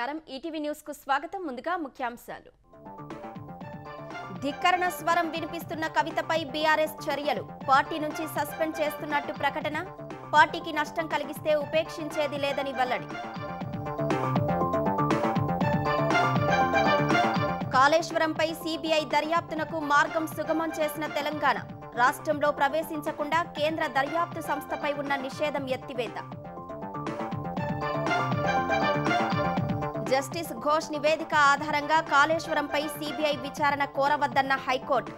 నమస్కారం ETV news కు స్వాగతం ముందుగా ముఖ్యాంశాలు ధిక్కరణ స్వరం వినిపిస్తున్న కవితపై బీఆర్ఎస్ చర్యలు పార్టీ నుంచి సస్పెండ్ చేస్తున్నట్టు ప్రకటన పార్టీకి నష్టం కలిగిస్తే ఉపేక్షించేది లేదని వెల్లడి కాళేశ్వరంపై సిబిఐ దర్యాప్తునకు మార్గం సుగమం చేసిన తెలంగాణ రాష్ట్రంలో ప్రవేశించకుండా కేంద్ర దర్యాప్తు సంస్థపై ఉన్న నిషేధం ఎత్తివేత జస్టిస్ ఘోష్ నివేదిక ఆధారంగా కాళేశ్వరంపై సిబిఐ విచారణ కోరవద్దన్న హైకోర్టు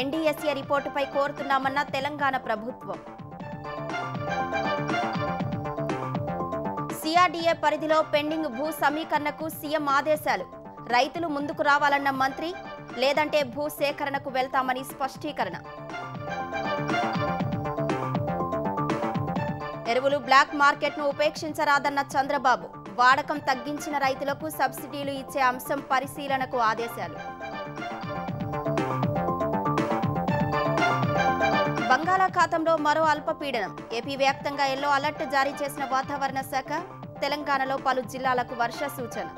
ఎన్డీఎస్ఏ రిపోర్టుపై కోరుతున్నామన్న తెలంగాణ ప్రభుత్వం సిఆర్డీఏ పరిధిలో పెండింగ్ భూ సమీకరణకు సీఎం ఆదేశాలు రైతులు ముందుకు రావాలన్న మంత్రి లేదంటే భూ సేకరణకు వెళ్తామని స్పష్టీకరణ ఎరువులు బ్లాక్ మార్కెట్ను ఉపేక్షించరాదన్న చంద్రబాబు వాడకం తగ్గించిన రైతులకు సబ్సిడీలు ఇచ్చే అంశం పరిశీలనకు ఆదేశాలు బంగాళాఖాతంలో మరో అల్పపీడనం ఏపీ వ్యాప్తంగా ఎల్లో అలర్ట్ జారీ చేసిన వాతావరణ శాఖ తెలంగాణలో పలు జిల్లాలకు వర్ష సూచన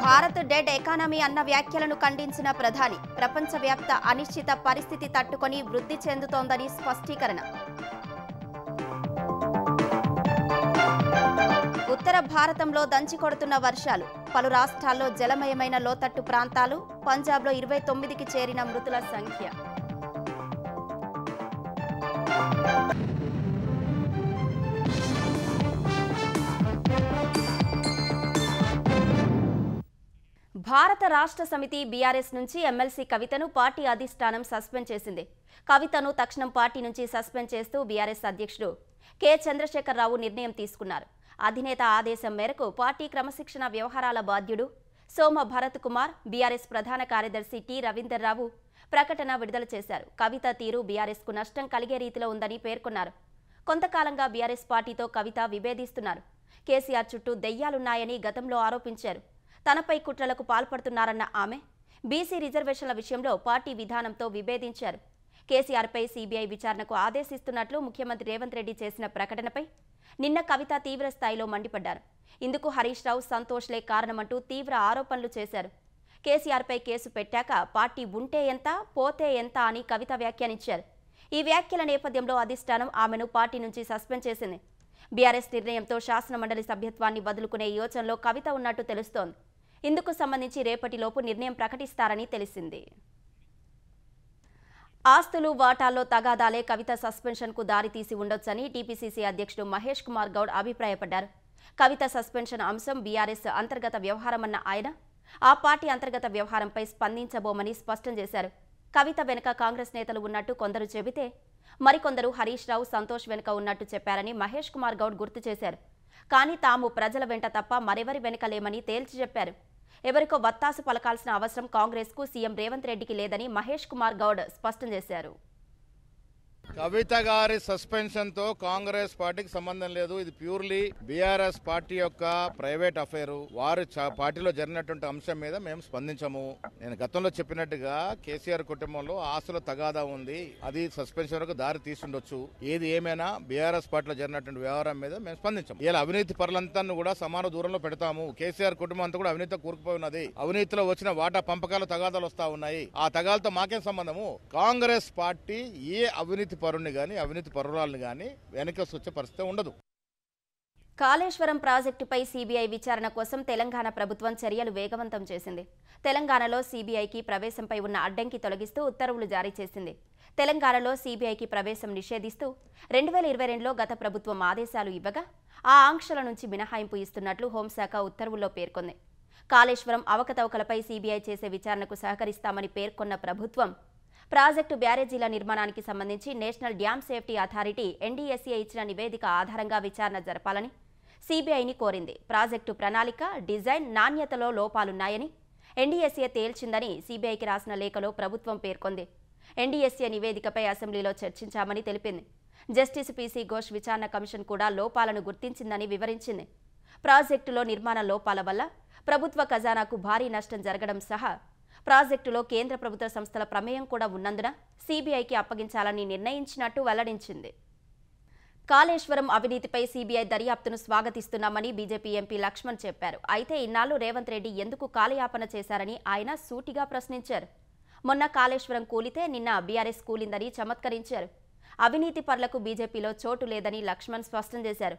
భారత్ డెడ్ ఎకానమీ అన్న వ్యాఖ్యలను ఖండించిన ప్రధాని ప్రపంచవ్యాప్త అనిశ్చిత పరిస్థితి తట్టుకొని వృద్ధి చెందుతోందని స్పష్టీకరణ ఉత్తర భారతంలో దంచికొడుతున్న వర్షాలు పలు రాష్ట్రాల్లో జలమయమైన లోతట్టు ప్రాంతాలు పంజాబ్లో 29కి చేరిన మృతుల సంఖ్య భారత రాష్ట్ర సమితి బీఆర్ఎస్ నుంచి ఎమ్మెల్సీ కవితను పార్టీ అధిష్టానం సస్పెండ్ చేసింది కవితను తక్షణం పార్టీ నుంచి సస్పెండ్ చేస్తూ బీఆర్ఎస్ అధ్యక్షుడు కె చంద్రశేఖరరావు నిర్ణయం తీసుకున్నారు అధినేత ఆదేశం మేరకు పార్టీ క్రమశిక్షణ వ్యవహారాల బాధ్యుడు సోమ భరత్ కుమార్ బీఆర్ఎస్ ప్రధాన కార్యదర్శి టి రవీందర్రావు ప్రకటన విడుదల చేశారు కవిత తీరు బీఆర్ఎస్ కు నష్టం కలిగే రీతిలో ఉందని పేర్కొన్నారు కొంతకాలంగా బీఆర్ఎస్ పార్టీతో కవిత విభేదిస్తున్నారు కేసీఆర్ చుట్టూ దెయ్యాలున్నాయని గతంలో ఆరోపించారు తనపై కుట్రలకు పాల్పడుతున్నారన్న ఆమె బీసీ రిజర్వేషన్ల విషయంలో పార్టీ విధానంతో విభేదించారు కేసీఆర్పై సీబీఐ విచారణకు ఆదేశిస్తున్నట్లు ముఖ్యమంత్రి రేవంత్ రెడ్డి చేసిన ప్రకటనపై నిన్న కవిత తీవ్ర స్థాయిలో మండిపడ్డారు ఇందుకు హరీష్ రావు సంతోష్లే కారణమంటూ తీవ్ర ఆరోపణలు చేశారు కేసీఆర్పై కేసు పెట్టాక పార్టీ ఉంటే ఎంత పోతే ఎంత అని కవిత వ్యాఖ్యానించారు ఈ వ్యాఖ్యల నేపథ్యంలో అధిష్టానం ఆమెను పార్టీ నుంచి సస్పెండ్ చేసింది బీఆర్ఎస్ నిర్ణయంతో శాసనమండలి సభ్యత్వాన్ని వదులుకునే యోచనలో కవిత ఉన్నట్టు తెలుస్తోంది ఇందుకు సంబంధించి రేపటిలోపు నిర్ణయం ప్రకటిస్తారని తెలిసింది ఆస్తులు వాటాల్లో తగాదాలే కవిత సస్పెన్షన్కు దారితీసి ఉండొచ్చని టీపీసీసీ అధ్యక్షుడు మహేష్ కుమార్ గౌడ్ అభిప్రాయపడ్డారు కవిత సస్పెన్షన్ అంశం బీఆర్ఎస్ అంతర్గత వ్యవహారమన్న ఆయన ఆ పార్టీ అంతర్గత వ్యవహారంపై స్పందించబోమని స్పష్టం చేశారు కవిత వెనుక కాంగ్రెస్ నేతలు ఉన్నట్టు కొందరు చెబితే మరికొందరు హరీష్ రావు సంతోష్ వెనుక ఉన్నట్టు చెప్పారని మహేష్ కుమార్ గౌడ్ గుర్తు చేశారు కానీ తాము ప్రజల వెంట తప్ప మరెవరి వెనుక లేమని తేల్చి చెప్పారు ఎవరికో వత్తాసు పలకాల్సిన అవసరం కాంగ్రెస్కు సీఎం రేవంత్ రెడ్డికి లేదని మహేష్ కుమార్ గౌడ్ స్పష్టం చేశారు కవిత గారి సస్పెన్షన్ తో కాంగ్రెస్ పార్టీకి సంబంధం లేదు ఇది ప్యూర్లీ బీఆర్ఎస్ పార్టీ యొక్క ప్రైవేట్ అఫైర్ వారు పార్టీలో జరిగినటువంటి అంశం మీద మేము స్పందించము నేను గతంలో చెప్పినట్టుగా కేసీఆర్ కుటుంబంలో ఆస్తుల తగాదా ఉంది అది సస్పెన్షన్ వరకు దారి తీసుండొచ్చు ఏది ఏమైనా బీఆర్ఎస్ పార్టీలో జరిగినటువంటి వ్యవహారం మీద మేము స్పందించాము ఇలా అవినీతి పరులంతా కూడా సమాన దూరంలో పెడతాము కేసీఆర్ కుటుంబం అంతా కూడా అవినీతితో కూరుకుపోయి ఉన్నది అవినీతిలో వచ్చిన వాటా పంపకాల తగాదాలు వస్తా ఉన్నాయి ఆ తగాదాలతో మాకేం సంబంధము కాంగ్రెస్ పార్టీ ఏ అవినీతి పరుణ్ణి గాని అవినీతి పరురాలను గాని వెనక వచ్చే పరిస్థితి ఉండదు కాళేశ్వరం ప్రాజెక్టుపై సీబీఐ విచారణ కోసం తెలంగాణ ప్రభుత్వం చర్యలు వేగవంతం చేసింది తెలంగాణలో సీబీఐకి ప్రవేశంపై ఉన్న అడ్డంకి తొలగిస్తూ ఉత్తర్వులు జారీ చేసింది తెలంగాణలో సీబీఐకి ప్రవేశం నిషేధిస్తూ 2022లో గత ప్రభుత్వం ఆదేశాలు ఇవ్వగా ఆ ఆంక్షల నుంచి మినహాయింపు ఇస్తున్నట్లు హోంశాఖ ఉత్తర్వుల్లో పేర్కొంది కాళేశ్వరం అవకతవకలపై సీబీఐ చేసే విచారణకు సహకరిస్తామని పేర్కొన్న ప్రభుత్వం ప్రాజెక్టు బ్యారేజీల నిర్మాణానికి సంబంధించి national dam safety authority NDSA ఇచ్చిన నివేదిక ఆధారంగా విచారణ జరపాలని సీబీఐని కోరింది ప్రాజెక్టు ప్రణాళిక డిజైన్ నాణ్యతలో లోపాలున్నాయని ఎన్డీఎస్ఏ తేల్చిందని సీబీఐకి రాసిన లేఖలో ప్రభుత్వం పేర్కొంది ఎన్డీఎస్ఏ నివేదికపై అసెంబ్లీలో చర్చించామని తెలిపింది జస్టిస్ పీసీ ఘోష్ విచారణ కమిషన్ కూడా లోపాలను గుర్తించిందని వివరించింది ప్రాజెక్టులో నిర్మాణ లోపాల వల్ల ప్రభుత్వ ఖజానాకు భారీ నష్టం జరగడం సహా ప్రాజెక్టులో కేంద్ర ప్రభుత్వ సంస్థల ప్రమేయం కూడా ఉన్నందున సీబీఐకి అప్పగించాలని నిర్ణయించినట్టు వెల్లడించింది కాళేశ్వరం అవినీతిపై సీబీఐ దర్యాప్తును స్వాగతిస్తున్నామని బీజేపీ ఎంపీ లక్ష్మణ్ చెప్పారు. అయితే ఇన్నాళ్లు రేవంత్ రెడ్డి ఎందుకు కాలయాపన చేశారని ఆయన సూటిగా ప్రశ్నించారు. మొన్న కాళేశ్వరం కూలితే నిన్న బీఆర్ఎస్ కూలిందని చమత్కరించారు. అవినీతి పరులకు బీజేపీలో చోటు లేదని లక్ష్మణ్ స్పష్టం చేశారు.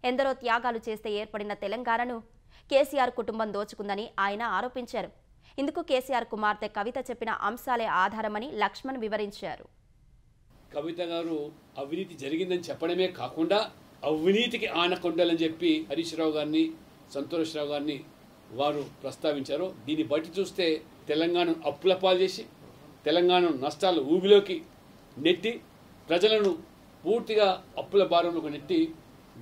ఎందరో త్యాగాలు చేస్తే ఏర్పడిన తెలంగాణను కేసీఆర్ కుటుంబం దోచుకుందని ఆయన ఆరోపించారు. ఇందుకు కేసీఆర్ కుమార్తె కవిత చెప్పిన అంశాలే ఆధారమని లక్ష్మణ్ వివరించారు. కవిత గారు అవినీతి జరిగిందని చెప్పడమే కాకుండా అవినీతికి ఆనకొండాలని చెప్పి హరీష్ రావు గారిని, సంతోష్ రావు గారిని వారు ప్రస్తావించారు. దీన్ని బట్టి చూస్తే తెలంగాణను అప్పులపాలు చేసి తెలంగాణ నష్టాలు ఊబిలోకి నెట్టి ప్రజలను పూర్తిగా అప్పుల భారంలోకి నెట్టి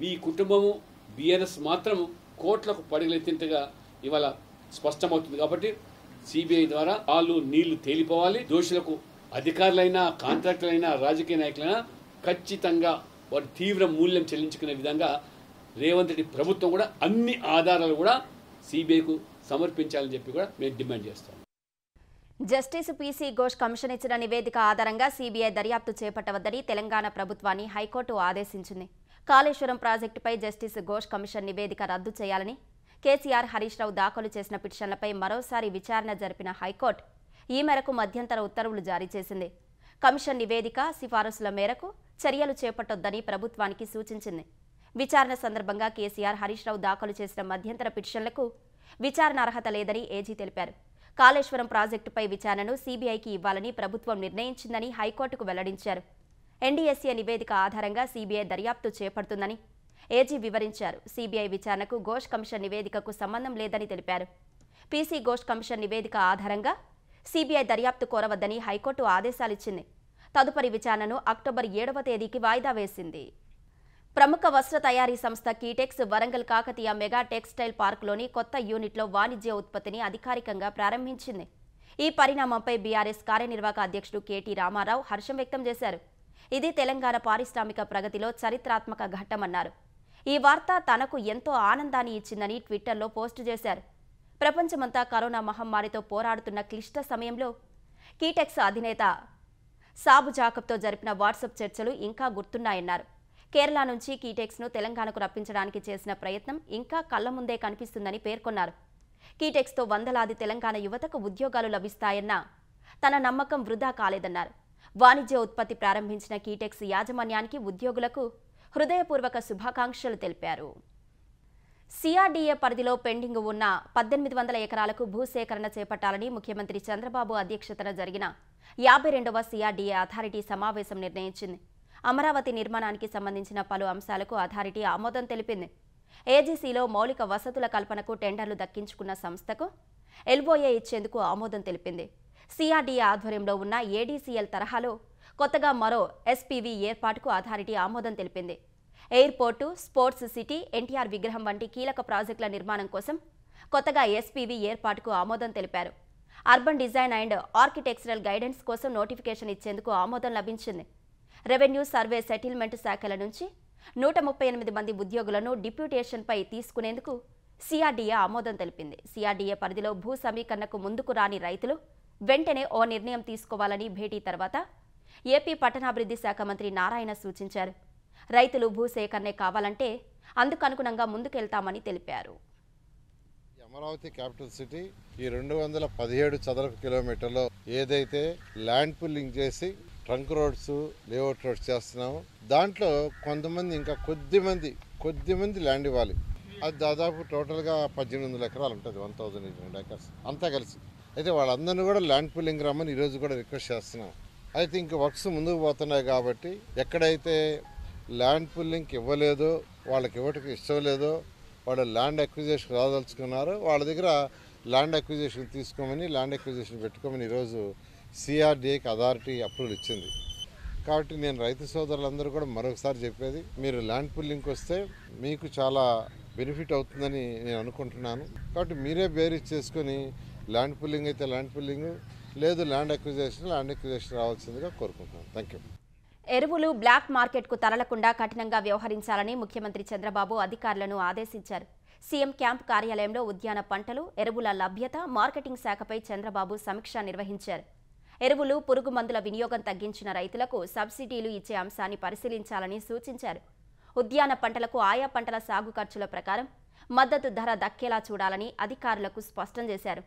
ఈ కుటుంబము బీఆర్ఎస్ మాత్రము కోట్లకు పడగలెత్తినట్టుగా ఇవాళ స్పష్టమవుతుంది. కాబట్టి సిబిఐ ద్వారా వాళ్ళు నీళ్లు తేలిపోవాలి. దోషులకు అధికారులైనా, కాంట్రాక్టర్లైనా, రాజకీయ నాయకులైనా ఖచ్చితంగా వారు తీవ్ర మూల్యం చెల్లించుకునే విధంగా రేవంత్ రెడ్డి ప్రభుత్వం కూడా అన్ని ఆధారాలు కూడా సిబిఐకు సమర్పించాలని చెప్పి కూడా మేము డిమాండ్ చేస్తాం. జస్టిస్ పీసీ ఘోష్ కమిషన్ ఇచ్చిన నివేదిక ఆధారంగా సీబీఐ దర్యాప్తు చేపట్టవద్దని తెలంగాణ ప్రభుత్వాన్ని హైకోర్టు ఆదేశించింది. కాళేశ్వరం ప్రాజెక్టుపై జస్టిస్ ఘోష్ కమిషన్ నివేదిక రద్దు చేయాలని కేసీఆర్, హరీష్ రావు దాఖలు చేసిన పిటిషన్లపై మరోసారి విచారణ జరిపిన హైకోర్టు ఈ మేరకు మధ్యంతర ఉత్తర్వులు జారీ చేసింది. కమిషన్ నివేదిక సిఫారసుల మేరకు చర్యలు చేపట్టొద్దని ప్రభుత్వానికి సూచించింది. విచారణ సందర్భంగా కేసీఆర్, హరీష్ రావు దాఖలు చేసిన మధ్యంతర పిటిషన్లకు విచారణ అర్హత లేదని ఏజీ తెలిపారు. కాళేశ్వరం ప్రాజెక్టుపై విచారణను సీబీఐకి ఇవ్వాలని ప్రభుత్వం నిర్ణయించిందని హైకోర్టుకు వెల్లడించారు. ఎన్డీఎస్ఏ నివేదిక ఆధారంగా సీబీఐ దర్యాప్తు చేపడుతుందని ఏజీ వివరించారు. సీబీఐ విచారణకు ఘోష్ కమిషన్ నివేదికకు సంబంధం లేదని తెలిపారు. పీసీ ఘోష్ కమిషన్ నివేదిక ఆధారంగా సీబీఐ దర్యాప్తు కోరవద్దని హైకోర్టు ఆదేశాలిచ్చింది. తదుపరి విచారణను అక్టోబర్ 7వ తేదీకి వాయిదా వేసింది. ప్రముఖ వస్త్ర తయారీ సంస్థ కీటెక్స్ వరంగల్ కాకతీయ మెగా టెక్స్టైల్ పార్కులోని కొత్త యూనిట్లో వాణిజ్య ఉత్పత్తిని అధికారికంగా ప్రారంభించింది. ఈ పరిణామంపై బీఆర్ఎస్ కార్యనిర్వాహక అధ్యక్షుడు కేటీ రామారావు హర్షం వ్యక్తం చేశారు. ఇది తెలంగాణ పారిశ్రామిక ప్రగతిలో చరిత్రాత్మక ఘట్టమన్నారు. ఈ వార్త తనకు ఎంతో ఆనందాన్ని ఇచ్చిందని ట్విట్టర్లో పోస్టు చేశారు. ప్రపంచమంతా కరోనా మహమ్మారితో పోరాడుతున్న క్లిష్ట సమయంలో కీటెక్స్ అధినేత సాబు జాకబ్తో జరిపిన వాట్సాప్ చర్చలు ఇంకా గుర్తున్నాయన్నారు. కేరళ నుంచి కీటెక్స్ను తెలంగాణకు రప్పించడానికి చేసిన ప్రయత్నం ఇంకా కళ్ల ముందే కనిపిస్తుందని పేర్కొన్నారు. కీటెక్స్తో వందలాది తెలంగాణ యువతకు ఉద్యోగాలు లభిస్తాయన్న తన నమ్మకం వృధా కాలేదన్నారు. వాణిజ్య ఉత్పత్తి ప్రారంభించిన కీటెక్స్ యాజమాన్యానికి, ఉద్యోగులకు హృదయపూర్వక శుభాకాంక్షలు తెలిపారు. సిఆర్డీఏ పరిధిలో పెండింగ్ ఉన్న 1800 ఎకరాలకు భూసేకరణ చేపట్టాలని ముఖ్యమంత్రి చంద్రబాబు అధ్యక్షతన జరిగిన 52వ సిఆర్డీఏ అథారిటీ సమావేశం నిర్ణయించింది. అమరావతి నిర్మాణానికి సంబంధించిన పలు అంశాలకు అథారిటీ ఆమోదం తెలిపింది. ఏజీసీలో మౌలిక వసతుల కల్పనకు టెండర్లు దక్కించుకున్న సంస్థకు ఎల్ఓఏ ఇచ్చేందుకు ఆమోదం తెలిపింది. సిఆర్డీఏ ఆధ్వర్యంలో ఉన్న ఏడీసీఎల్ తరహాలో కొత్తగా మరో ఎస్పీవీ ఏర్పాటుకు అథారిటీ ఆమోదం తెలిపింది. ఎయిర్పోర్టు, స్పోర్ట్స్ సిటీ, ఎన్టీఆర్ విగ్రహం వంటి కీలక ప్రాజెక్టుల నిర్మాణం కోసం కొత్తగా ఎస్పీవీ ఏర్పాటుకు ఆమోదం తెలిపారు. Urban design and architectural guidance కోసం నోటిఫికేషన్ ఇచ్చేందుకు ఆమోదం లభించింది. రెవెన్యూ, సర్వే, సెటిల్మెంట్ శాఖల నుంచి 138 మంది ఉద్యోగులను డిప్యూటేషన్పై తీసుకునేందుకు సిఆర్డీఏ ఆమోదం తెలిపింది. సిఆర్డీఏ పరిధిలో భూ సమీకరణకు ముందుకు రాని రైతులు వెంటనే ఓ నిర్ణయం తీసుకోవాలని భేటీ తర్వాత ఏపీ పట్టణాభివృద్ధి శాఖ మంత్రి నారాయణ సూచించారు. రైతులు భూసేకరణే కావాలంటే అందుకు అనుగుణంగా ముందుకెళ్తామని తెలిపారు. అమరావతి క్యాపిటల్ సిటీ ఈ 217 చదరపు కిలోమీటర్లో ఏదైతే ల్యాండ్ పుల్లింగ్ చేసి ట్రంక్ రోడ్స్, లేఅవుట్ రోడ్స్ చేస్తున్నాము, దాంట్లో కొంతమంది ఇంకా కొద్దిమంది ల్యాండ్ ఇవ్వాలి. అది దాదాపు టోటల్గా 1800 ఎకరాలు ఉంటుంది, 1000 ఏకర్స్ అంతా కలిసి. అయితే వాళ్ళందరినీ కూడా ల్యాండ్ పుల్లింగ్ రమ్మని ఈరోజు కూడా రిక్వెస్ట్ చేస్తున్నాం. అయితే ఇంక వర్క్స్ ముందుకు పోతున్నాయి కాబట్టి ఎక్కడైతే ల్యాండ్ పుల్లింగ్కి ఇవ్వలేదో, వాళ్ళకి ఇవ్వటం ఇష్టం లేదో, వాళ్ళు ల్యాండ్ అక్విజిషన్ రాదలుచుకున్నారో వాళ్ళ దగ్గర ల్యాండ్ అక్విజిషన్ తీసుకోమని, ల్యాండ్ అక్విజిషన్ పెట్టుకోమని ఈరోజు సిఆర్డీఏకి అథారిటీ అప్రూవల్ ఇచ్చింది. కాబట్టి నేను రైతు సోదరులందరూ కూడా మరొకసారి చెప్పేది, మీరు ల్యాండ్ పుల్లింగ్కి వస్తే మీకు చాలా బెనిఫిట్ అవుతుందని నేను అనుకుంటున్నాను. కాబట్టి మీరే బేరీజ్ చేసుకొని ల్యాండ్ పుల్లింగ్ అయితే ల్యాండ్ పుల్లింగ్, లేదు ల్యాండ్ అక్విజిషన్ రావాల్సిందిగా కోరుకుంటున్నాను. Thank you. ఎరువులు బ్లాక్ మార్కెట్కు తరలకుండా కఠినంగా వ్యవహరించాలని ముఖ్యమంత్రి చంద్రబాబు అధికారులను ఆదేశించారు. సీఎం క్యాంప్ కార్యాలయంలో ఉద్యాన పంటలు, ఎరువుల లభ్యత, మార్కెటింగ్ శాఖపై చంద్రబాబు సమీక్ష నిర్వహించారు. ఎరువులు, పురుగు మందుల వినియోగం తగ్గించిన రైతులకు సబ్సిడీలు ఇచ్చే అంశాన్ని పరిశీలించాలని సూచించారు. ఉద్యాన పంటలకు ఆయా పంటల సాగు ఖర్చుల ప్రకారం మద్దతు ధర దక్కేలా చూడాలని అధికారులకు స్పష్టం చేశారు.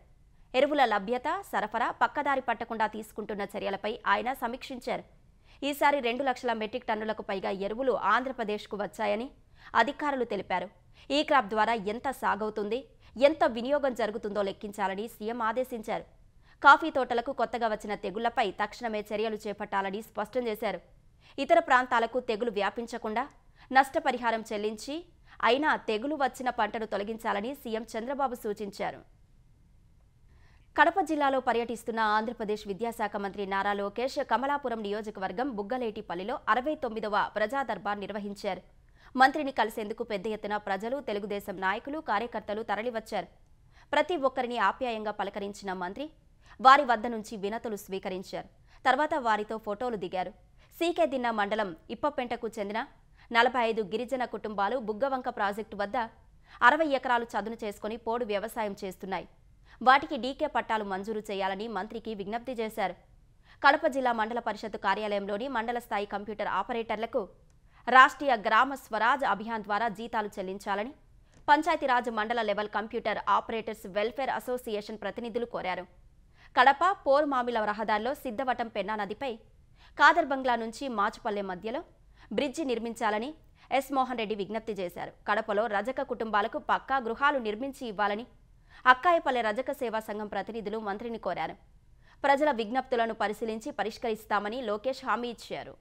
ఎరువుల లభ్యత, సరఫరా పక్కదారి పట్టకుండా తీసుకుంటున్న చర్యలపై ఆయన సమీక్షించారు. ఈసారి 2 లక్షల మెట్రిక్ టన్నులకు పైగా ఎరువులు ఆంధ్రప్రదేశ్కు వచ్చాయని అధికారులు తెలిపారు. ఈ క్రాప్ ద్వారా ఎంత సాగవుతుంది, ఎంత వినియోగం జరుగుతుందో లెక్కించాలని సీఎం ఆదేశించారు. కాఫీ తోటలకు కొత్తగా వచ్చిన తెగుళ్లపై తక్షణమే చర్యలు చేపట్టాలని స్పష్టం చేశారు. ఇతర ప్రాంతాలకు తెగులు వ్యాపించకుండా నష్టపరిహారం చెల్లించి అయినా తెగులు వచ్చిన పంటను తొలగించాలని సీఎం చంద్రబాబు సూచించారు. కడప జిల్లాలో పర్యటిస్తున్న ఆంధ్రప్రదేశ్ విద్యాశాఖ మంత్రి నారా లోకేష్ కమలాపురం నియోజకవర్గం బుగ్గలేటిపల్లిలో 69వ ప్రజా దర్బార్ నిర్వహించారు. మంత్రిని కలిసేందుకు పెద్ద ఎత్తున ప్రజలు, తెలుగుదేశం నాయకులు, కార్యకర్తలు తరలివచ్చారు. ప్రతి ఒక్కరిని ఆప్యాయంగా పలకరించిన మంత్రి వారి వద్ద నుంచి వినతులు స్వీకరించారు. తర్వాత వారితో ఫోటోలు దిగారు. సీకేదిన్న మండలం ఇప్పపెంటకు చెందిన 45 గిరిజన కుటుంబాలు బుగ్గవంక ప్రాజెక్టు వద్ద 60 ఎకరాలు చదును చేసుకుని పోడు వ్యవసాయం చేస్తున్నాయి. వాటికి డీకే పట్టాలు మంజూరు చేయాలని మంత్రికి విజ్ఞప్తి చేశారు. కడప జిల్లా మండల పరిషత్ కార్యాలయంలోని మండల స్థాయి కంప్యూటర్ ఆపరేటర్లకు రాష్ట్రీయ గ్రామ స్వరాజ్ అభియాన్ ద్వారా జీతాలు చెల్లించాలని పంచాయతీరాజ్ మండల level computer operators welfare association ప్రతినిధులు కోరారు. కడప పోర్ మామిల రహదారిలో సిద్ధవటం పెన్నా నదిపై కాదర్ బంగ్లా నుంచి మాచుపల్లె మధ్యలో బ్రిడ్జి నిర్మించాలని ఎస్ మోహన్ రెడ్డి విజ్ఞప్తి చేశారు. కడపలో రజక కుటుంబాలకు పక్కా గృహాలు నిర్మించి ఇవ్వాలని అక్కాయపల్లె రజక సేవా సంఘం ప్రతినిధులు మంత్రిని కోరారు. ప్రజల విజ్ఞప్తులను పరిశీలించి పరిష్కరిస్తామని లోకేష్ హామీ ఇచ్చారు.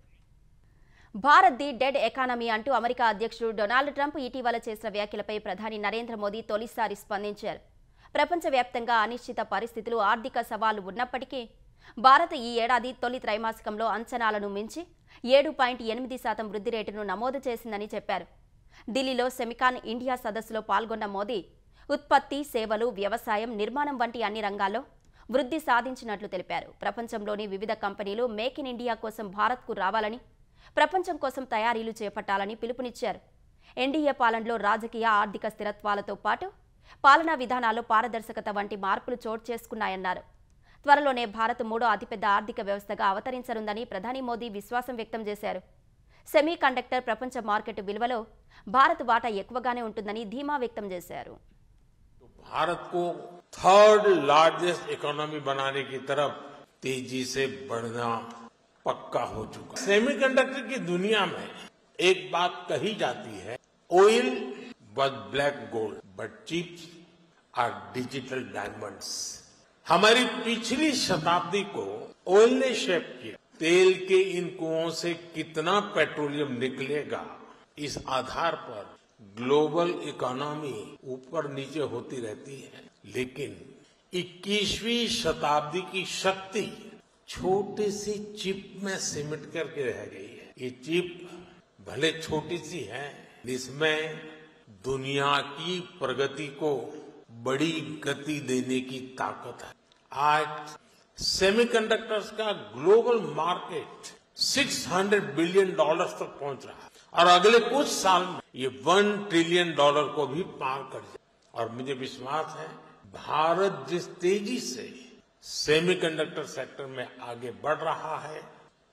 భారత్ ది డెడ్ ఎకానమీ అంటూ అమెరికా అధ్యక్షుడు డొనాల్డ్ ట్రంప్ ఇటీవల చేసిన వ్యాఖ్యలపై ప్రధాని నరేంద్ర మోదీ తొలిసారి స్పందించారు. ప్రపంచవ్యాప్తంగా అనిశ్చిత పరిస్థితులు, ఆర్థిక సవాళ్లు ఉన్నప్పటికీ భారత్ ఈ ఏడాది తొలి త్రైమాసికంలో అంచనాలను మించి 7.8% వృద్ధి రేటును నమోదు చేసిందని చెప్పారు. ఢిల్లీలో సెమికాన్ ఇండియా సదస్సులో పాల్గొన్న మోదీ ఉత్పత్తి, సేవలు, వ్యవసాయం, నిర్మాణం వంటి అన్ని రంగాల్లో వృద్ధి సాధించినట్లు తెలిపారు. ప్రపంచంలోని వివిధ కంపెనీలు మేక్ ఇన్ ఇండియా కోసం భారత్కు రావాలని, ప్రపంచం కోసం తయారీలు చేపట్టాలని పిలుపునిచ్చారు. ఎన్డీఏ పాలనలో రాజకీయ, ఆర్థిక స్థిరత్వాలతో పాటు పాలనా విధానాల్లో పారదర్శకత వంటి మార్పులు చోటు చేసుకున్నాయన్నారు. త్వరలోనే భారత్ 3వ అతిపెద్ద ఆర్థిక వ్యవస్థగా అవతరించనుందని ప్రధాని మోదీ విశ్వాసం వ్యక్తం చేశారు. సెమీ కండక్టర్ ప్రపంచ మార్కెట్ విలువలో భారత్ వాటా ఎక్కువగానే ఉంటుందని ధీమా వ్యక్తం చేశారు. भारत को थर्ड लार्जेस्ट इकोनॉमी बनाने की तरफ तेजी से बढ़ना पक्का हो चुका है। सेमीकंडक्टर की दुनिया में एक बात कही जाती है, oil was black gold but chips are digital diamonds. हमारी पिछली शताब्दी को ऑयल ने शेप किया। तेल के इन कुओं से कितना पेट्रोलियम निकलेगा, इस आधार पर ग्लोबल इकोनॉमी ऊपर नीचे होती रहती है, लेकिन 21वीं शताब्दी की शक्ति छोटी सी चिप में सिमट करके रह गई है। ये चिप भले छोटी सी है, इसमें दुनिया की प्रगति को बड़ी गति देने की ताकत है। आज सेमीकंडक्टर्स का ग्लोबल मार्केट $600 बिलियन तक पहुंच रहा है और अगले कुछ साल में ये $1 ट्रिलियन को भी पार कर जाए। और मुझे विश्वास है भारत जिस तेजी से सेमीकंडक्टर सेक्टर में आगे बढ़ रहा है,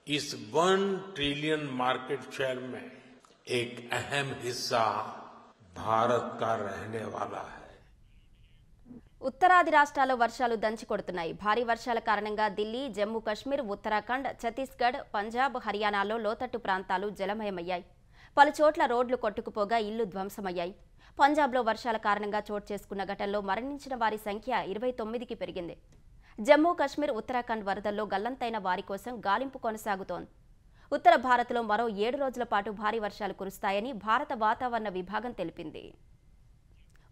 इस 1 ट्रिलियन मार्केट शेयर में एक अहम हिस्सा भारत का रहने वाला है। ఉత్తరాది రాష్ట్రాల్లో వర్షాలు దంచి కొడుతున్నాయి. భారీ వర్షాల కారణంగా ఢిల్లీ, జమ్మూ కాశ్మీర్, ఉత్తరాఖండ్, ఛత్తీస్గఢ్, పంజాబ్, హర్యానాలో లోతట్టు ప్రాంతాలు జలమయమయ్యాయి. పలు చోట్ల రోడ్లు కొట్టుకుపోగా ఇళ్లు ధ్వంసమయ్యాయి. పంజాబ్లో వర్షాల కారణంగా చోటు చేసుకున్న ఘటనలో మరణించిన వారి సంఖ్య 29కి పెరిగింది. జమ్మూ కాశ్మీర్, ఉత్తరాఖండ్ వరదల్లో గల్లంతైన వారి కోసం గాలింపు కొనసాగుతోంది. ఉత్తర భారత్లో మరో 7 రోజుల పాటు భారీ వర్షాలు కురుస్తాయని భారత వాతావరణ విభాగం తెలిపింది.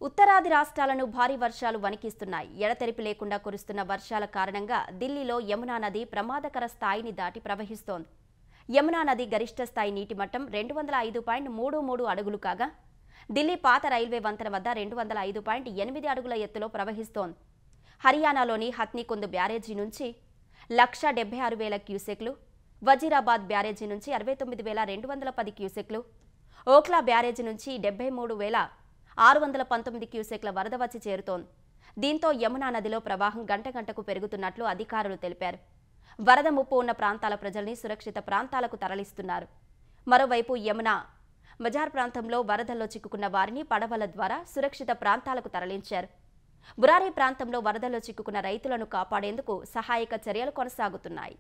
ఉత్తరాది రాష్ట్రాలను భారీ వర్షాలు వణికిస్తున్నాయి. ఎడతెరిపి లేకుండా కురుస్తున్న వర్షాల కారణంగా ఢిల్లీలో యమునా నది ప్రమాదకర స్థాయిని దాటి ప్రవహిస్తోంది. యమునా నది గరిష్ట స్థాయి నీటి మట్టం 205.33 అడుగులు కాగా ఢిల్లీ పాత రైల్వే వంతెన వద్ద 205.8 అడుగుల ఎత్తులో ప్రవహిస్తోంది. హర్యానాలోని హత్నీకుంద్ బ్యారేజీ నుంచి 1,76,000 క్యూసెక్లు, వజీరాబాద్ బ్యారేజీ నుంచి 69,210 క్యూసెక్లు, ఓఖ్లా బ్యారేజీ నుంచి 73,619 క్యూసెక్ల వరద వచ్చి చేరుతోంది. దీంతో యమునా నదిలో ప్రవాహం గంట గంటకు పెరుగుతున్నట్లు అధికారులు తెలిపారు. వరద ముప్పు ఉన్న ప్రాంతాల ప్రజల్ని సురక్షిత ప్రాంతాలకు తరలిస్తున్నారు. మరోవైపు యమునా బజార్ ప్రాంతంలో వరదల్లో చిక్కుకున్న వారిని పడవల ద్వారా సురక్షిత ప్రాంతాలకు తరలించారు. బురారి ప్రాంతంలో వరదల్లో చిక్కుకున్న రైతులను కాపాడేందుకు సహాయక చర్యలు కొనసాగుతున్నాయి.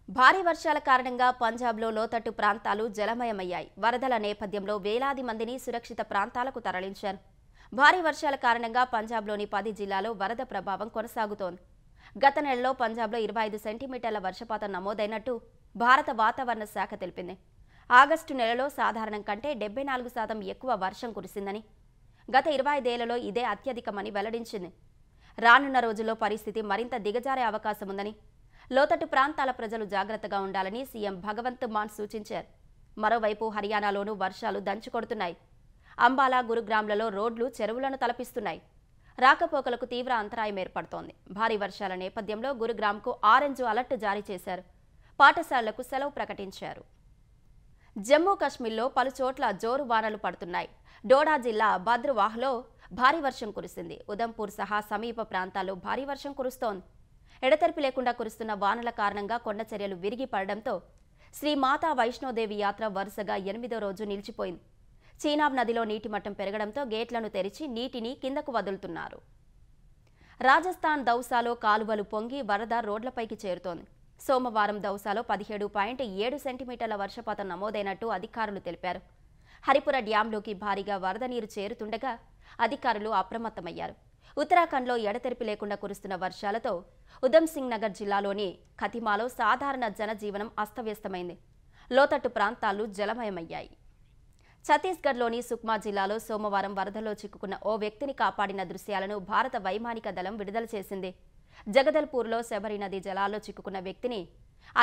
భారీ వర్షాల కారణంగా పంజాబ్లో లోతట్టు ప్రాంతాలు జలమయమయ్యాయి. వరదల నేపథ్యంలో వేలాది మందిని సురక్షిత ప్రాంతాలకు తరలించారు. భారీ వర్షాల కారణంగా పంజాబ్లోని 10 జిల్లాల్లో వరద ప్రభావం కొనసాగుతోంది. గత నెలలో పంజాబ్లో 25 సెంటీమీటర్ల వర్షపాతం నమోదైనట్టు భారత వాతావరణ శాఖ తెలిపింది. ఆగస్టు నెలలో సాధారణం కంటే 74% ఎక్కువ వర్షం కురిసిందని, గత 25 ఏళ్లలో ఇదే అత్యధికమని వెల్లడించింది. రానున్న రోజుల్లో పరిస్థితి మరింత దిగజారే అవకాశం ఉందని, లోతట్టు ప్రాంతాల ప్రజలు జాగ్రత్తగా ఉండాలని సీఎం భగవంత్ మాన్ సూచించారు. మరోవైపు హర్యానాలోనూ వర్షాలు దంచుకొడుతున్నాయి. అంబాలా, గురుగ్రామ్లలో రోడ్లు చెరువులను తలపిస్తున్నాయి. రాకపోకలకు తీవ్ర అంతరాయం ఏర్పడుతోంది. భారీ వర్షాల నేపథ్యంలో గురుగ్రామ్కు ఆరెంజ్ అలర్ట్ జారీ చేశారు. పాఠశాలలకు సెలవు ప్రకటించారు. జమ్మూ కశ్మీర్లో పలు చోట్ల జోరు వానలు పడుతున్నాయి. డోడా జిల్లా భద్రవాహ్లో భారీ వర్షం కురిసింది. ఉదంపూర్ సహా సమీప ప్రాంతాల్లో భారీ వర్షం కురుస్తోంది. ఎడతెరిపి లేకుండా కురుస్తున్న వానల కారణంగా కొండ చర్యలు విరిగి పడడంతో శ్రీ మాతా వైష్ణోదేవి యాత్ర వరుసగా 8వ రోజు నిలిచిపోయింది. చీనాబ్ నదిలో నీటి మట్టం పెరగడంతో గేట్లను తెరిచి నీటిని కిందకు వదులుతున్నారు. రాజస్థాన్ దౌసాలో కాలువలు పొంగి వరద రోడ్లపైకి చేరుతోంది. సోమవారం దౌసాలో 17.7 సెంటీమీటర్ల వర్షపాతం నమోదైనట్టు అధికారులు తెలిపారు. హరిపుర డ్యాంలోకి భారీగా వరద నీరు చేరుతుండగా అధికారులు అప్రమత్తమయ్యారు. ఉత్తరాఖండ్లో ఎడతెరిపి లేకుండా కురుస్తున్న వర్షాలతో ఉధంసింగ్ నగర్ జిల్లాలోని ఖతిమాలో సాధారణ జనజీవనం అస్తవ్యస్తమైంది. లోతట్టు ప్రాంతాలు జలమయమయ్యాయి. ఛత్తీస్గఢ్లోని సుక్మా జిల్లాలో సోమవారం వరదల్లో చిక్కుకున్న ఓ వ్యక్తిని కాపాడిన దృశ్యాలను భారత వైమానిక దళం విడుదల చేసింది. జగదల్పూర్లో శబరి నది జలాల్లో చిక్కుకున్న వ్యక్తిని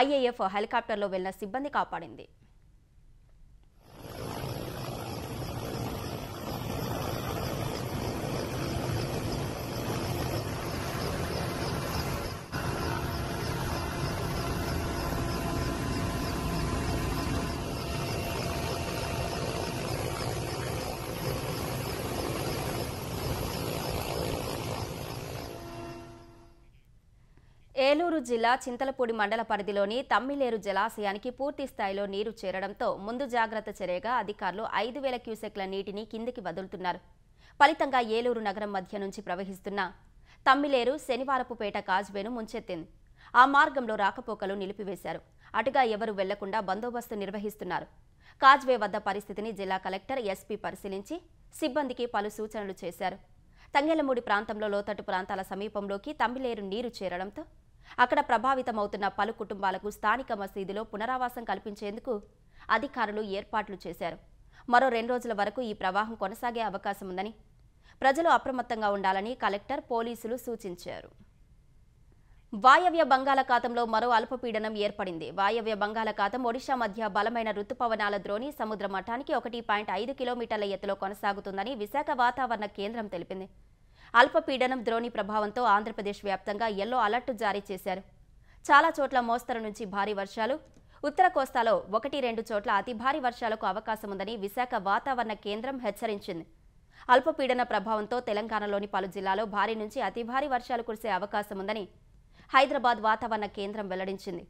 ఐఏఎఫ్ హెలికాప్టర్లో వెళ్లిన సిబ్బంది కాపాడింది. ఏలూరు జిల్లా చింతలపూడి మండల పరిధిలోని తమ్మిలేరు జలాశయానికి పూర్తి స్థాయిలో నీరు చేరడంతో ముందు జాగ్రత్త చర్యగా అధికారులు 5,000 క్యూసెక్ల నీటిని కిందికి వదులుతున్నారు. ఫలితంగా ఏలూరు నగరం మధ్య నుంచి ప్రవహిస్తున్న తమ్మిలేరు శనివారపుపేట కాజ్వేను ముంచెత్తింది. ఆ మార్గంలో రాకపోకలు నిలిపివేశారు. అటుగా ఎవరు వెళ్లకుండా బందోబస్తు నిర్వహిస్తున్నారు. కాజ్వే వద్ద పరిస్థితిని జిల్లా కలెక్టర్ ఎస్పీ పరిశీలించి సిబ్బందికి పలు సూచనలు చేశారు. తంగెలమూడి ప్రాంతంలో లోతట్టు ప్రాంతాల సమీపంలోకి తమ్మిలేరు నీరు చేరడంతో అక్కడ ప్రభావితమవుతున్న పలు కుటుంబాలకు స్థానిక మసీదులో పునరావాసం కల్పించేందుకు అధికారులు ఏర్పాట్లు చేశారు. మరో 2 రోజుల వరకు ఈ ప్రవాహం కొనసాగే అవకాశం ఉందని, ప్రజలు అప్రమత్తంగా ఉండాలని కలెక్టర్, పోలీసులు సూచించారు. వాయవ్య బంగాళాఖాతంలో మరో అల్పపీడనం ఏర్పడింది. వాయవ్య బంగాళాఖాతం, ఒడిషా మధ్య బలమైన రుతుపవనాల ద్రోణి సముద్ర మట్టానికి 1.5 కిలోమీటర్ల ఎత్తులో కొనసాగుతుందని విశాఖ వాతావరణ కేంద్రం తెలిపింది. అల్పపీడనం ద్రోణి ప్రభావంతో ఆంధ్రప్రదేశ్ వ్యాప్తంగా యెల్లో అలర్ట్ జారీ చేశారు. చాలా చోట్ల మోస్తరు నుంచి భారీ వర్షాలు, ఉత్తర కోస్తాలో 1-2 చోట్ల అతి భారీ వర్షాలకు అవకాశం ఉందని విశాఖ వాతావరణ కేంద్రం హెచ్చరించింది. అల్పపీడన ప్రభావంతో తెలంగాణలోని పలు జిల్లాల్లో భారీ నుంచి అతి భారీ వర్షాలు కురిసే అవకాశం ఉందని హైదరాబాద్ వాతావరణ కేంద్రం వెల్లడించింది.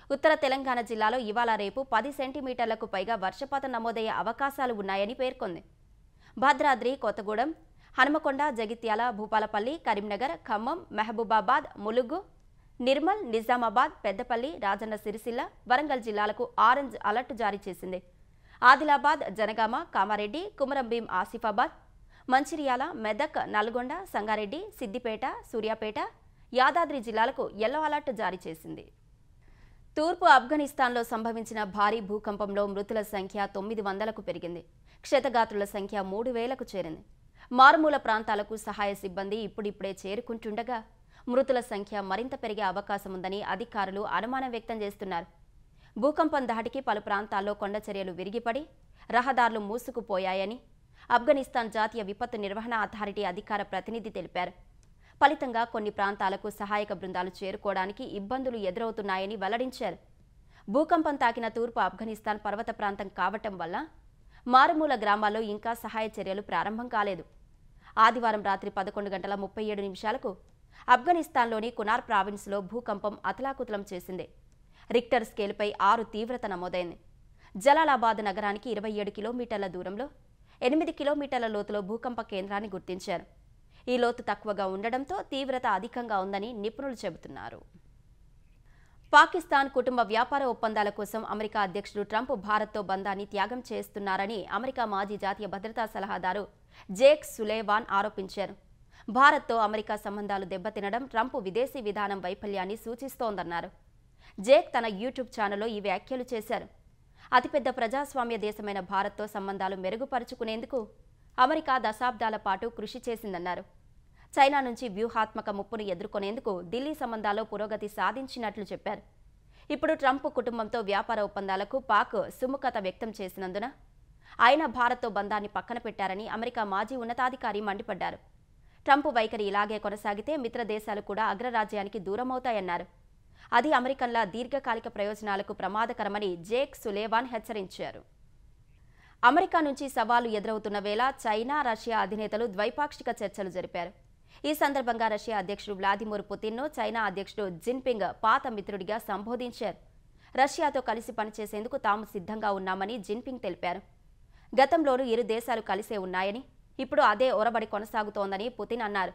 ఉత్తర తెలంగాణ జిల్లాలో ఇవాళ రేపు 10 సెంటీమీటర్లకు పైగా వర్షపాతం నమోదయ్యే అవకాశాలు ఉన్నాయని పేర్కొంది. భద్రాద్రి, కొత్తగూడెం, హనుమకొండ, జగిత్యాల, భూపాలపల్లి, కరీంనగర్, ఖమ్మం, మహబూబాబాద్, ములుగు, నిర్మల్, నిజామాబాద్, పెద్దపల్లి, రాజన్న సిరిసిల్ల, వరంగల్ జిల్లాలకు ఆరెంజ్ అలర్ట్ జారీ చేసింది. ఆదిలాబాద్, జనగామ, కామారెడ్డి, కుమరంభీం, ఆసిఫాబాద్, మంచిర్యాల, మెదక్, నల్గొండ, సంగారెడ్డి, సిద్దిపేట, సూర్యాపేట, యాదాద్రి జిల్లాలకు యెల్లో అలర్ట్ జారీ చేసింది. తూర్పు ఆఫ్ఘనిస్తాన్లో సంభవించిన భారీ భూకంపంలో మృతుల సంఖ్య 900కు పెరిగింది. క్షతగాత్రుల సంఖ్య 3,000కు చేరింది. మారుమూల ప్రాంతాలకు సహాయ సిబ్బంది ఇప్పుడిప్పుడే చేరుకుంటుండగా మృతుల సంఖ్య మరింత పెరిగే అవకాశం ఉందని అధికారులు అనుమానం వ్యక్తం చేస్తున్నారు. భూకంపం ధాటికి పలు ప్రాంతాల్లో కొండ చర్యలు విరిగిపడి రహదారులు మూసుకుపోయాయని ఆఫ్ఘనిస్తాన్ జాతీయ విపత్తు నిర్వహణ అథారిటీ అధికార ప్రతినిధి తెలిపారు. ఫలితంగా కొన్ని ప్రాంతాలకు సహాయక బృందాలు చేరుకోవడానికి ఇబ్బందులు ఎదురవుతున్నాయని వెల్లడించారు. భూకంపం తాకిన తూర్పు ఆఫ్ఘనిస్తాన్ పర్వత ప్రాంతం కావటం వల్ల మారుమూల గ్రామాల్లో ఇంకా సహాయ చర్యలు ప్రారంభం కాలేదు. ఆదివారం రాత్రి 11:37 ఆఫ్ఘనిస్తాన్లోని కునార్ ప్రావిన్స్లో భూకంపం అతలాకుతలం చేసింది. రిక్టర్ స్కేల్పై 6 తీవ్రత నమోదైంది. జలాలాబాద్ నగరానికి 27 కిలోమీటర్ల దూరంలో 8 కిలోమీటర్ల లోతులో భూకంప కేంద్రాన్ని గుర్తించారు. ఈ లోతు తక్కువగా ఉండడంతో తీవ్రత అధికంగా ఉందని నిపుణులు చెబుతున్నారు. పాకిస్తాన్ కుటుంబ వ్యాపార ఒప్పందాల కోసం అమెరికా అధ్యక్షుడు ట్రంప్ భారత్తో బంధాన్ని త్యాగం చేస్తున్నారని అమెరికా మాజీ జాతీయ భద్రతా సలహాదారు జేక్ సులేవాన్ ఆరోపించారు. భారత్తో అమెరికా సంబంధాలు దెబ్బతినడం ట్రంప్ విదేశీ విధానం వైఫల్యాన్ని సూచిస్తోందన్నారు. జేక్ తన యూట్యూబ్ ఛానల్లో ఈ వ్యాఖ్యలు చేశారు. అతిపెద్ద ప్రజాస్వామ్య దేశమైన భారత్తో సంబంధాలు మెరుగుపరుచుకునేందుకు అమెరికా దశాబ్దాల పాటు కృషి చేసిందన్నారు. చైనా నుంచి వ్యూహాత్మక ముప్పును ఎదుర్కొనేందుకు ఢిల్లీ సంబంధాల్లో పురోగతి సాధించినట్లు చెప్పారు. ఇప్పుడు ట్రంప్ కుటుంబంతో వ్యాపార ఒప్పందాలకు పాక్ సుముఖత వ్యక్తం చేసినందున ఆయన భారత్తో బంధాన్ని పక్కన పెట్టారని అమెరికా మాజీ ఉన్నతాధికారి మండిపడ్డారు. ట్రంప్ వైఖరి ఇలాగే కొనసాగితే మిత్ర దేశాలు కూడా అగ్రరాజ్యానికి దూరమవుతాయన్నారు. అది అమెరికన్ల దీర్ఘకాలిక ప్రయోజనాలకు ప్రమాదకరమని జేక్ సులేవాన్ హెచ్చరించారు. అమెరికా నుంచి సవాలు ఎదురవుతున్న వేళ చైనా, రష్యా అధినేతలు ద్వైపాక్షిక చర్చలు జరిపారు. ఈ సందర్భంగా రష్యా అధ్యక్షుడు వ్లాదిమిర్ పుతిన్ను చైనా అధ్యక్షుడు జిన్పింగ్ పాత మిత్రుడిగా సంబోధించారు. రష్యాతో కలిసి పనిచేసేందుకు తాము సిద్ధంగా ఉన్నామని జిన్పింగ్ తెలిపారు. గతంలోనూ ఇరు దేశాలు కలిసే ఉన్నాయని, ఇప్పుడు అదే ఒరబడి కొనసాగుతోందని పుతిన్ అన్నారు.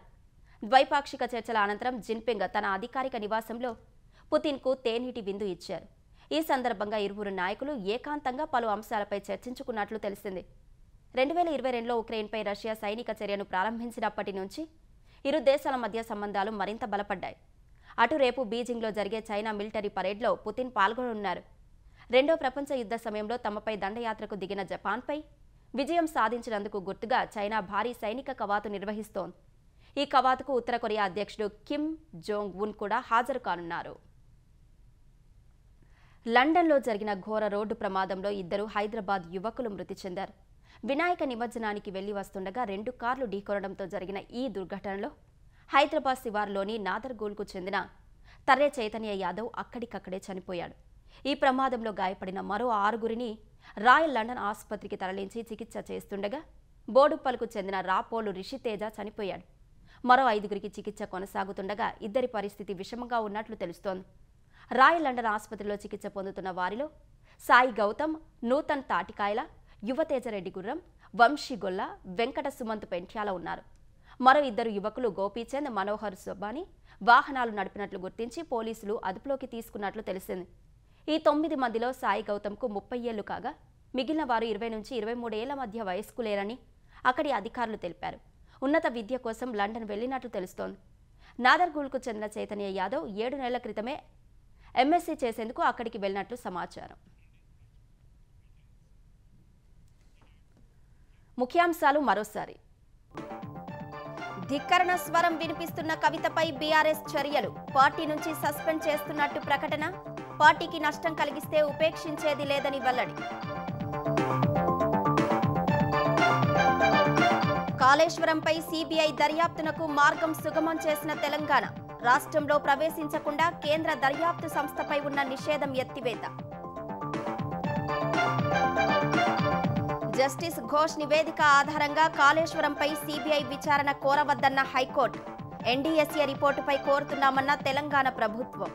ద్వైపాక్షిక చర్చల అనంతరం జిన్పింగ్ తన అధికారిక నివాసంలో పుతిన్కు తేనీటి విందు ఇచ్చారు. ఈ సందర్భంగా ఇరువురు నాయకులు ఏకాంతంగా పలు అంశాలపై చర్చించుకున్నట్లు తెలిసింది. 2022లో ఉక్రెయిన్పై రష్యా సైనిక చర్యను ప్రారంభించినప్పటి నుంచి ఇరు దేశాల మధ్య సంబంధాలు మరింత బలపడ్డాయి. అటు రేపు బీజింగ్లో జరిగే చైనా మిలిటరీ పరేడ్లో పుతిన్ పాల్గొనున్నారు. రెండో ప్రపంచ యుద్ధ సమయంలో తమపై దండయాత్రకు దిగిన జపాన్పై విజయం సాధించినందుకు గుర్తుగా చైనా భారీ సైనిక కవాతు నిర్వహిస్తోంది. ఈ కవాతుకు ఉత్తర కొరియా అధ్యక్షుడు కిమ్ జోంగ్ ఉన్ కూడా హాజరు కానున్నారు. లండన్లో జరిగిన ఘోర రోడ్డు ప్రమాదంలో 2 హైదరాబాద్ యువకులు మృతి చెందారు. వినాయక నిమజ్జనానికి వెళ్లి వస్తుండగా 2 కార్లు ఢీకొనడంతో జరిగిన ఈ దుర్ఘటనలో హైదరాబాద్ శివారులోని నాదర్గూల్కు చెందిన తర్రే చైతన్య యాదవ్ అక్కడికక్కడే చనిపోయాడు. ఈ ప్రమాదంలో గాయపడిన మరో 6గురిని రాయల్ లండన్ ఆసుపత్రికి తరలించి చికిత్స చేస్తుండగా బోడుప్పల్కు చెందిన రాపోలు రిషితేజ చనిపోయాడు. మరో 5గురికి చికిత్స కొనసాగుతుండగా 2 పరిస్థితి విషమంగా ఉన్నట్లు తెలుస్తోంది. రాయల్ లండన్ ఆసుపత్రిలో చికిత్స పొందుతున్న వారిలో సాయి గౌతమ్, నూతన్ తాటికాయల, యువతేజరెడ్డి గుర్రం, వంశీ గొల్ల, వెంకట సుమంత్ పెంట్యాల ఉన్నారు. మరో 2 యువకులు గోపీచంద్, మనోహర్ సొబాని వాహనాలు నడిపినట్లు గుర్తించి పోలీసులు అదుపులోకి తీసుకున్నట్లు తెలిసింది. ఈ 9 మందిలో సాయి గౌతమ్కు 30 ఏళ్లు కాగా మిగిలిన వారు 20 నుంచి 23 ఏళ్ల మధ్య వయస్కులేరని అక్కడి అధికారులు తెలిపారు. ఉన్నత విద్య కోసం లండన్ వెళ్లినట్లు తెలుస్తోంది. నాదర్గూల్కు చెందిన చైతన్య యాదవ్ 7 నెలల క్రితమే ఎంఎస్సీ చేసేందుకు అక్కడికి వెళ్లినట్లు సమాచారం. ముఖ్యాంశాలు మరోసారి. ధిక్కరణ స్వరం వినిపిస్తున్న కవితపై బీఆర్ఎస్ చర్యలు, పార్టీ నుంచి సస్పెండ్ చేస్తున్నట్టు ప్రకటన, పార్టీకి నష్టం కలిగిస్తే ఉపేక్షించేది లేదని వెల్లడి. కాళేశ్వరంపై సిబిఐ దర్యాప్తునకు మార్గం సుగమం చేసిన తెలంగాణ, రాష్ట్రంలో ప్రవేశించకుండా కేంద్ర దర్యాప్తు సంస్థపై ఉన్న నిషేధం ఎత్తివేత. జస్టిస్ ఘోష్ నివేదిక ఆధారంగా కాళేశ్వరంపై సిబిఐ విచారణ కోరవద్దన్న హైకోర్టు, ఎన్డీఎస్ఏ రిపోర్టుపై కోరుతున్నామన్న తెలంగాణ ప్రభుత్వం.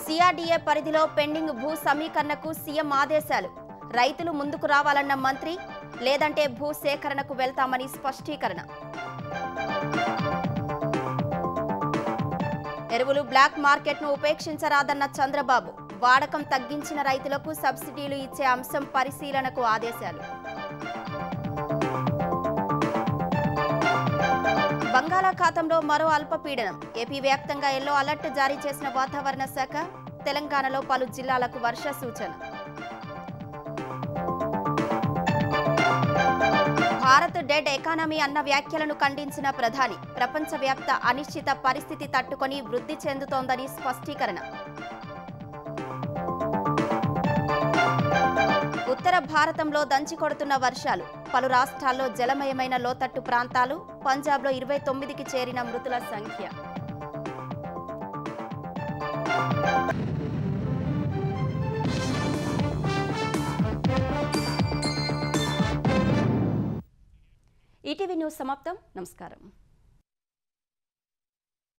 సిఆర్డీఏ పరిధిలో పెండింగ్ భూ సమీకరణకు సీఎం ఆదేశాలు, రైతులు ముందుకు రావాలన్న మంత్రి, లేదంటే భూ సేకరణకు వెళ్తామని స్పష్టీకరణ. ఎరువులు బ్లాక్ మార్కెట్ను ఉపేక్షించరాదన్న చంద్రబాబు, వాడకం తగ్గించిన రైతులకు సబ్సిడీలు ఇచ్చే అంశం పరిశీలనకు ఆదేశాలు. బంగాళాఖాతంలో మరో అల్పపీడనం, ఏపీ వ్యాప్తంగా ఎల్లో అలర్ట్ జారీ చేసిన వాతావరణ శాఖ, తెలంగాణలో పలు జిల్లాలకు వర్ష సూచన. భారత్ డెడ్ ఎకానమీ అన్న వ్యాఖ్యలను ఖండించిన ప్రధాని, ప్రపంచవ్యాప్త అనిశ్చిత పరిస్థితి తట్టుకొని వృద్ధి చెందుతోందని స్పష్టీకరణ. ఉత్తర భారతంలో దంచికొడుతున్న వర్షాలు, పలు రాష్ట్రాల్లో జలమయమైన లోతట్టు ప్రాంతాలు, పంజాబ్లో 29కి చేరిన మృతుల సంఖ్య. ఈటీవీ న్యూస్ సమాప్తం. నమస్కారం.